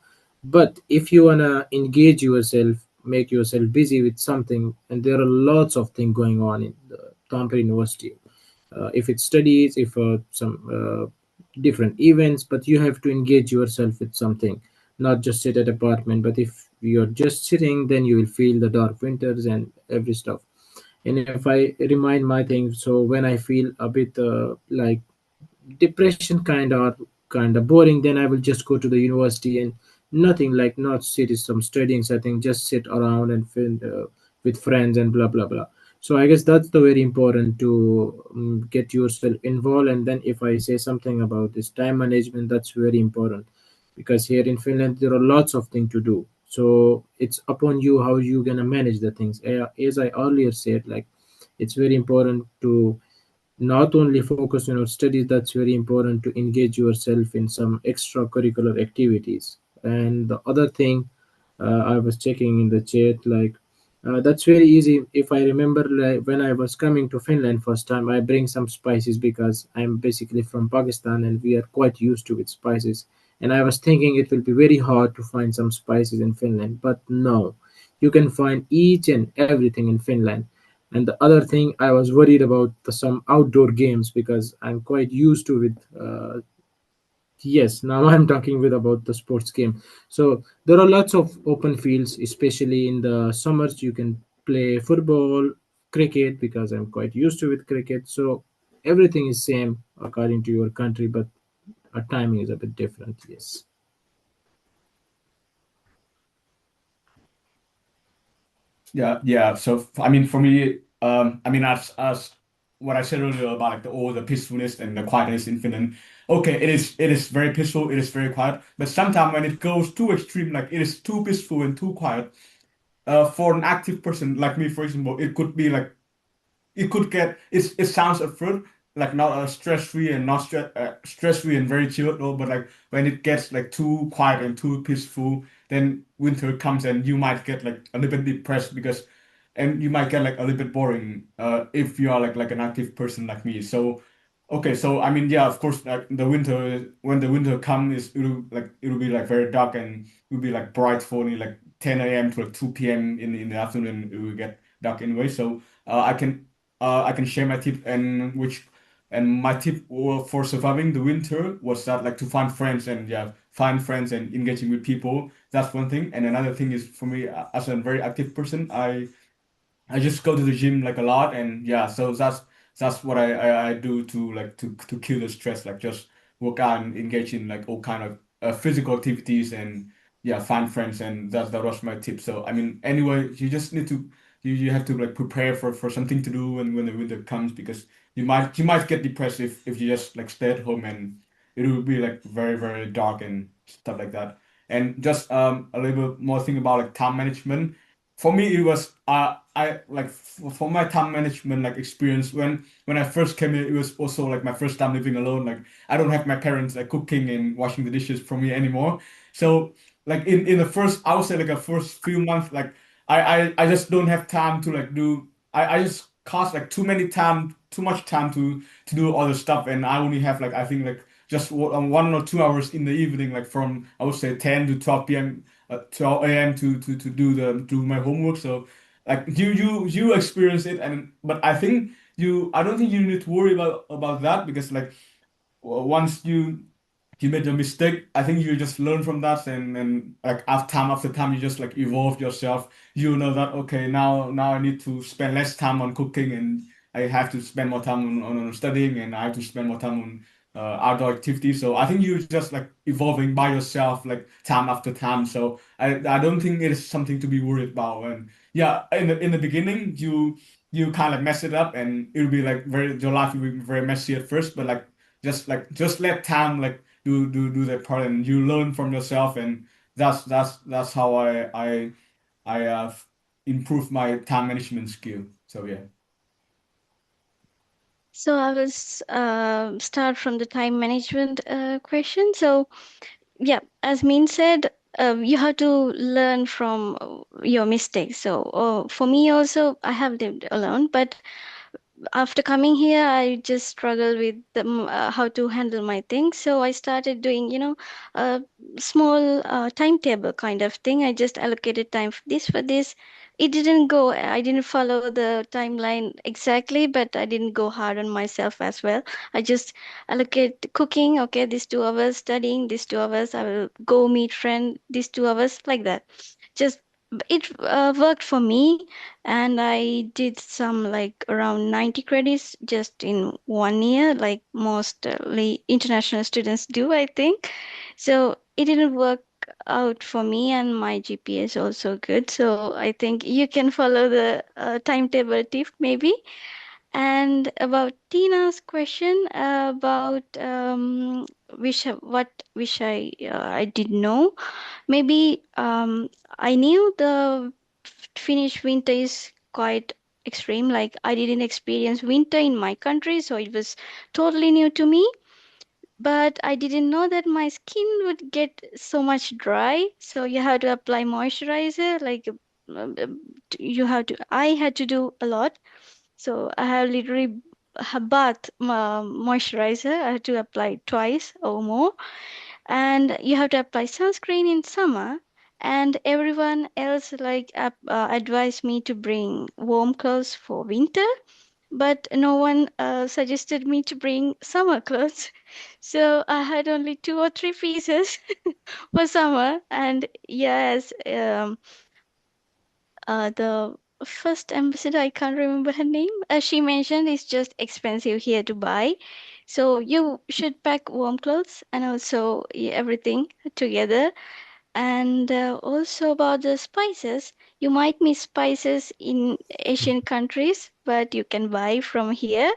E: But if you wanna engage yourself, make yourself busy with something, and there are lots of things going on in the Tampere University. If it's studies, if some different events, but you have to engage yourself with something, not just sit at apartment. But if you're just sitting, then you will feel the dark winters and every stuff. And if I remind my things, so when I feel a bit like depression kind of boring, then I will just go to the university and nothing like not sit is some studying setting, just sit around and with friends and blah blah blah. So I guess that's the very important to get yourself involved. And then if I say something about this time management, that's very important, because here in Finland there are lots of things to do. So it's upon you how you gonna manage the things. As I earlier said, like it's very important to not only focus on your studies, that's very important to engage yourself in some extracurricular activities. And the other thing, I was checking in the chat, like that's very easy. If I remember, like when I was coming to Finland first time, I bring some spices because I'm basically from Pakistan and we are quite used to with spices. And I was thinking it will be very hard to find some spices in Finland, but no, you can find each and everything in Finland. And the other thing, I was worried about some outdoor games because I'm quite used to with yes, now I'm talking with about the sports game. So there are lots of open fields, especially in the summers. You can play football, cricket, because I'm quite used to with cricket. So everything is same according to your country, but our timing is a bit different. Yes.
F: Yeah. So I mean, for me, I mean, as what I said earlier about like the peacefulness and the quietness in Finland. Okay, it is very peaceful, it is very quiet. But sometimes when it goes too extreme, like it is too peaceful and too quiet, for an active person like me, for example, it could be like it could get it sounds at first like not stress free and not stress free and very chill, no, but like when it gets like too quiet and too peaceful, then winter comes and you might get like a little bit depressed because and you might get like a little bit boring if you are like an active person like me. So okay, so I mean, yeah, of course, like the winter, when the winter comes, it'll be like very dark and it'll be like bright for only like 10 a.m. to like 2 p.m. in the afternoon. It will get dark anyway. So I can share my tip, and my tip for surviving the winter was that like to find friends and yeah, find friends and engaging with people. That's one thing. And another thing is for me, as a very active person, I just go to the gym like a lot, and yeah, so that's what I do to like to kill the stress, like just work out and engage in like all kind of physical activities and yeah, find friends, and that was my tip. So I mean, anyway, you just need to you have to like prepare for something to do when the winter comes, because you might get depressed if you just like stay at home and it will be like very dark and stuff like that. And just a little bit more thing about like time management. For me it was I like for my time management like experience, when I first came here, it was also like my first time living alone. Like I don't have my parents like cooking and washing the dishes for me anymore. So like in the first, I would say like a first few months, like I just don't have time to like do I just cost like too much time to do all the stuff, and I only have like I think like just 1 or 2 hours in the evening, like from I would say 10 to 12 p.m. 12 a.m. to do my homework. So like you experience it, and but I don't think you need to worry about that, because like once you made a mistake, I think you just learn from that, and like after time you just like evolve yourself. You know that okay, now I need to spend less time on cooking, and I have to spend more time on studying, and I have to spend more time on outdoor activities. So I think you're just like evolving by yourself like time after time. So I don't think it is something to be worried about. And yeah, in the beginning you kind of mess it up, and it'll be like very your life will be very messy at first, but just let time like do that part, and you learn from yourself, and that's how I have improved my time management skill. So yeah.
G: So I will start from the time management question. So yeah, as Min said, you have to learn from your mistakes. So for me also, I have lived alone, but after coming here, I just struggled with how to handle my things. So I started doing, a small timetable kind of thing. I just allocated time for this, for this. It didn't go, I didn't follow the timeline exactly, but I didn't go hard on myself as well. I just allocate cooking, okay, these 2 hours, studying, these 2 hours, I will go meet friend, these 2 hours, like that. Just it worked for me, and I did some like around 90 credits just in 1 year, like mostly international students do, I think. So it didn't work out for me, and my GPA is also good. So I think you can follow the timetable tip maybe. And about Tina's question about wish I did know. Maybe I knew the Finnish winter is quite extreme. Like I didn't experience winter in my country, so it was totally new to me. But I didn't know that my skin would get so much dry. So you have to apply moisturizer. Like I had to do a lot. So I have literally a bath moisturizer. I had to apply twice or more. And you have to apply sunscreen in summer. And everyone else advised me to bring warm clothes for winter, but no one suggested me to bring summer clothes. So I had only 2 or 3 pieces for summer. And yes, the first ambassador, I can't remember her name. She mentioned it's just expensive here to buy. So you should pack warm clothes and also everything together. And also about the spices, you might miss spices in Asian countries, but you can buy from here.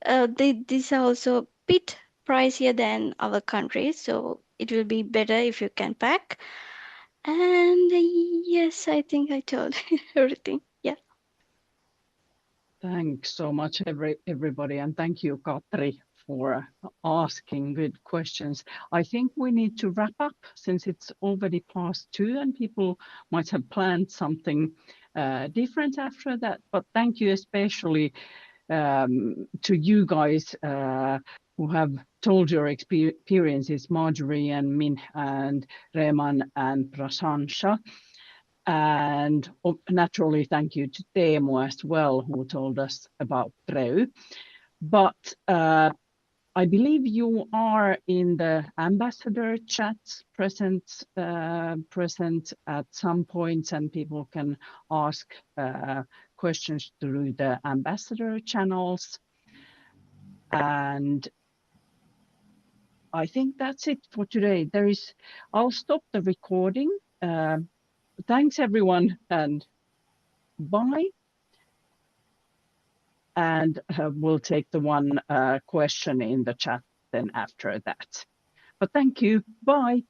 G: These are also a bit pricier than our countries, so it will be better if you can pack. And yes, I think I told everything. Yeah.
A: Thanks so much, everybody, and thank you, Katri, for asking good questions. I think we need to wrap up since it's already past 2 and people might have planned something different after that. But thank you especially to you guys who have told your experiences, Marjorie and Min and Reman and Prasansha. And naturally, thank you to Teemu as well, who told us about TREY. But I believe you are in the ambassador chats present at some points, and people can ask questions through the ambassador channels. And I think that's it for today. I'll stop the recording. Thanks everyone, and bye. And we'll take the one question in the chat then after that. But thank you. Bye.